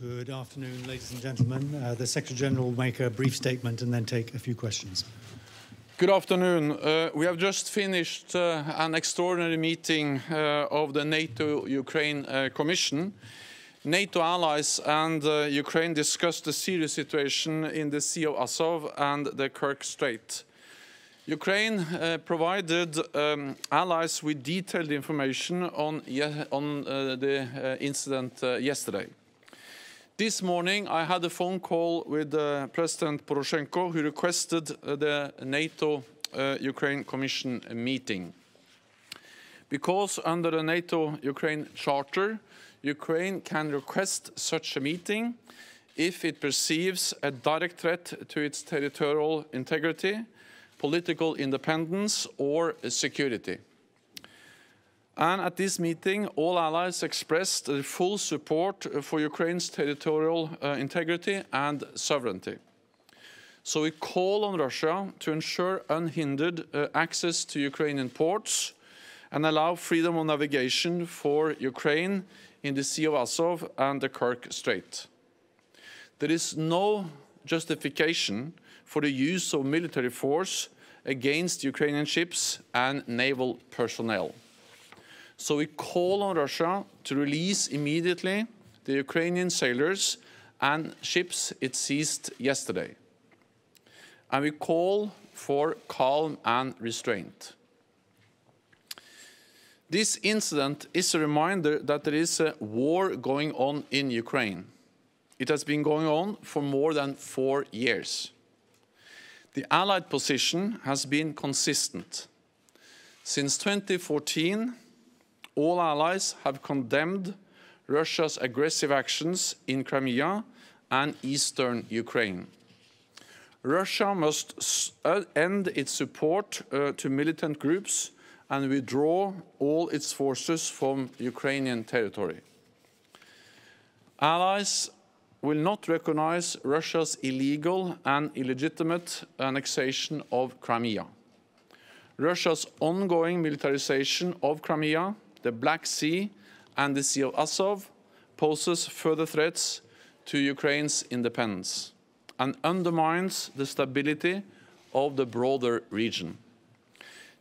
Good afternoon, ladies and gentlemen. The Secretary General will make a brief statement and then take a few questions. Good afternoon. We have just finished an extraordinary meeting of the NATO-Ukraine Commission. NATO allies and Ukraine discussed the serious situation in the Sea of Azov and the Kerch Strait. Ukraine provided allies with detailed information on the incident yesterday. This morning I had a phone call with President Poroshenko, who requested the NATO-Ukraine Commission meeting. Because under the NATO-Ukraine Charter, Ukraine can request such a meeting if it perceives a direct threat to its territorial integrity, political independence or security. And at this meeting, all allies expressed their full support for Ukraine's territorial integrity and sovereignty. So we call on Russia to ensure unhindered access to Ukrainian ports and allow freedom of navigation for Ukraine in the Sea of Azov and the Kerch Strait. There is no justification for the use of military force against Ukrainian ships and naval personnel. So we call on Russia to release immediately the Ukrainian sailors and ships it seized yesterday. And we call for calm and restraint. This incident is a reminder that there is a war going on in Ukraine. It has been going on for more than 4 years. The Allied position has been consistent. Since 2014, all allies have condemned Russia's aggressive actions in Crimea and eastern Ukraine. Russia must end its support to militant groups and withdraw all its forces from Ukrainian territory. Allies will not recognize Russia's illegal and illegitimate annexation of Crimea. Russia's ongoing militarization of Crimea, the Black Sea and the Sea of Azov poses further threats to Ukraine's independence and undermines the stability of the broader region.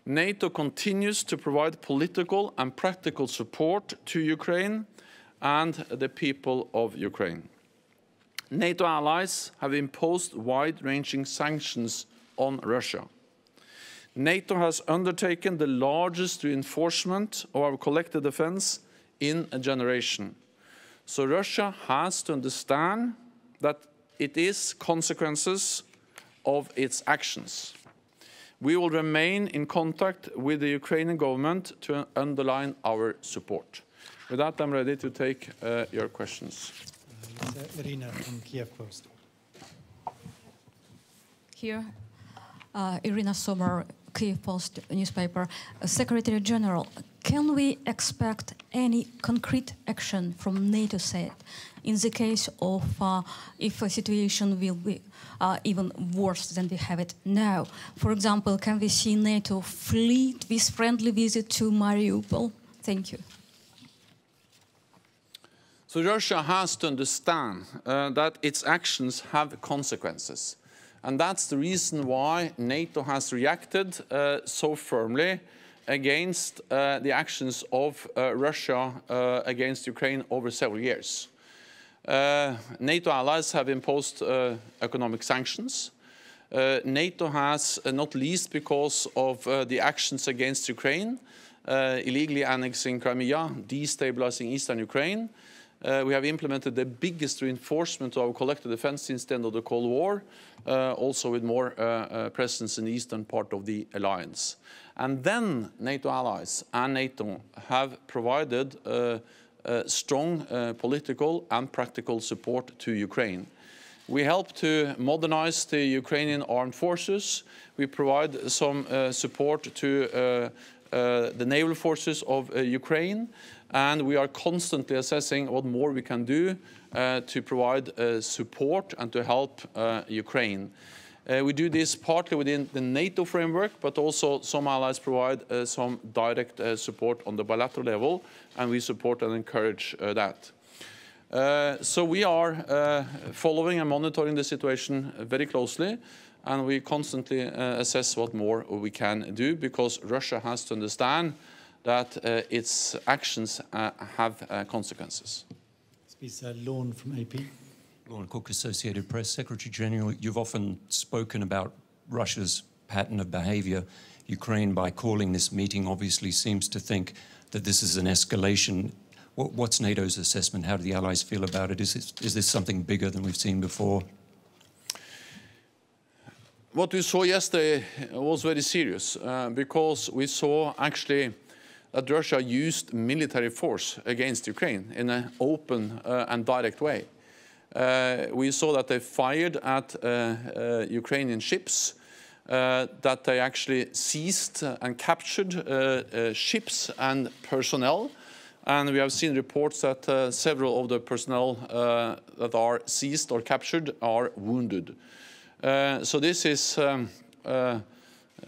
NATO continues to provide political and practical support to Ukraine and the people of Ukraine. NATO allies have imposed wide-ranging sanctions on Russia. NATO has undertaken the largest reinforcement of our collective defense in a generation. So Russia has to understand that it is consequences of its actions. We will remain in contact with the Ukrainian government to underline our support. With that, I'm ready to take your questions. Irina from Kiev Post. Here, Irina Sommer, Kiev Post newspaper. Secretary General, can we expect any concrete action from NATO side in the case of if a situation will be even worse than we have it now? For example, can we see NATO fleet with friendly visit to Mariupol? Thank you. So Russia has to understand that its actions have consequences. And that's the reason why NATO has reacted so firmly against the actions of Russia against Ukraine over several years. NATO allies have imposed economic sanctions. NATO has, not least because of the actions against Ukraine, illegally annexing Crimea, destabilizing eastern Ukraine. We have implemented the biggest reinforcement of our collective defense since the end of the Cold War, also with more presence in the eastern part of the alliance. And then NATO allies and NATO have provided strong political and practical support to Ukraine. We help to modernize the Ukrainian armed forces. We provide some support to the naval forces of Ukraine. And we are constantly assessing what more we can do to provide support and to help Ukraine. We do this partly within the NATO framework, but also some allies provide some direct support on the bilateral level, and we support and encourage that. So we are following and monitoring the situation very closely, and we constantly assess what more we can do, because Russia has to understand that its actions have consequences. Speaks Lorne from AP. Lorne Cook, Associated Press. Secretary General, you've often spoken about Russia's pattern of behavior. Ukraine, by calling this meeting, obviously seems to think that this is an escalation. What's NATO's assessment? How do the allies feel about it? Is this something bigger than we've seen before? What we saw yesterday was very serious, because we saw actually that Russia used military force against Ukraine in an open and direct way. We saw that they fired at Ukrainian ships, that they actually seized and captured ships and personnel. And we have seen reports that several of the personnel that are seized or captured are wounded. So this is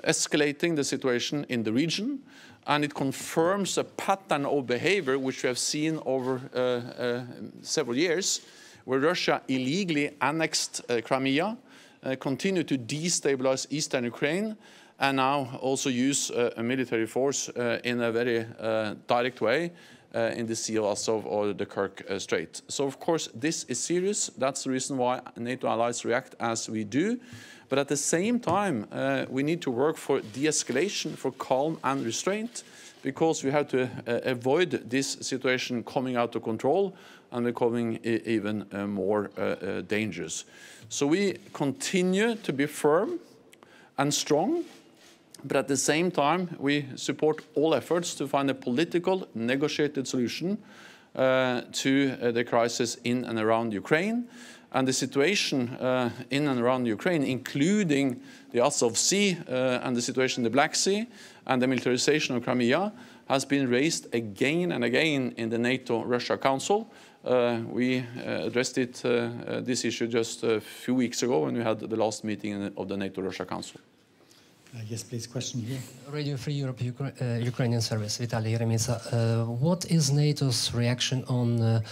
escalating the situation in the region, and it confirms a pattern of behavior which we have seen over several years, where Russia illegally annexed Crimea, continue to destabilize eastern Ukraine, and now also use a military force in a very direct way in the Sea of Azov or the Kerch Strait. So of course this is serious. That's the reason why NATO allies react as we do. But at the same time, we need to work for de-escalation, for calm and restraint, because we have to avoid this situation coming out of control and becoming even more dangerous. So we continue to be firm and strong, but at the same time, we support all efforts to find a political, negotiated solution to the crisis in and around Ukraine. And the situation in and around Ukraine, including the Azov Sea and the situation in the Black Sea and the militarization of Crimea, has been raised again and again in the NATO-Russia Council. We addressed this issue just a few weeks ago when we had the last meeting of the NATO-Russia Council. Yes, please, question here. Radio Free Europe Ukrainian Service, Vitaly Yeremitsa. What is NATO's reaction on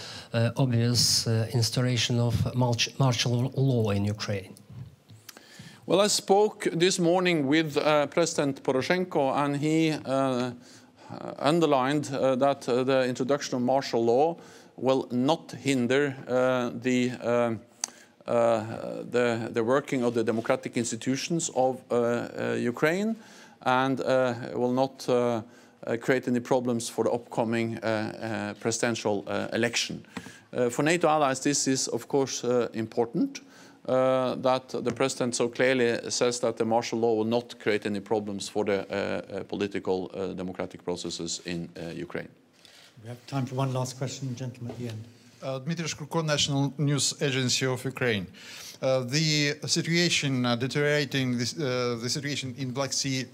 obvious instauration of martial law in Ukraine? Well, I spoke this morning with President Poroshenko, and he underlined that the introduction of martial law will not hinder the working of the democratic institutions of Ukraine, and will not create any problems for the upcoming presidential election. For NATO allies, this is of course important, that the President so clearly says that the martial law will not create any problems for the political democratic processes in Ukraine. We have time for one last question, gentleman at the end. Dmitry Shkurko, National News Agency of Ukraine. The situation deteriorating, the situation in Black Sea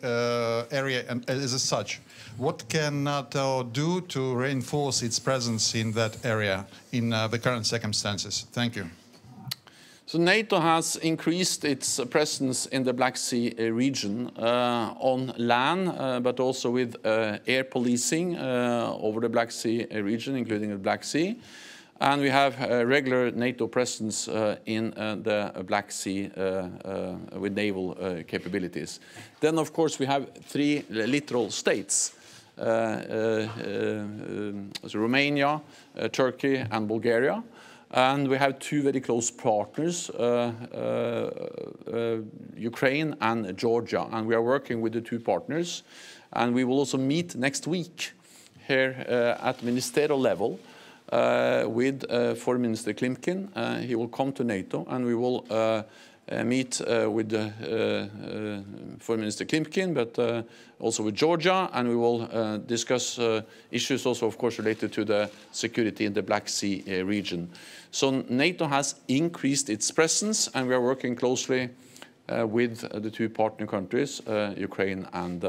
area as such, what can NATO do to reinforce its presence in that area in the current circumstances? Thank you. So NATO has increased its presence in the Black Sea region on land, but also with air policing over the Black Sea region, including the Black Sea. And we have a regular NATO presence in the Black Sea with naval capabilities. Then, of course, we have 3 littoral states, Romania, Turkey, and Bulgaria. And we have 2 very close partners, Ukraine and Georgia. And we are working with the 2 partners. And we will also meet next week here at ministerial level with Foreign Minister Klimkin. He will come to NATO, and we will meet with Foreign Minister Klimkin, but also with Georgia, and we will discuss issues also, of course, related to the security in the Black Sea region. So NATO has increased its presence, and we are working closely with the 2 partner countries, Ukraine and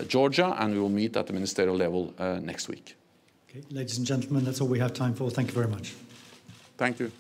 Georgia, and we will meet at the ministerial level next week. Okay, ladies and gentlemen, that's all we have time for. Thank you very much. Thank you.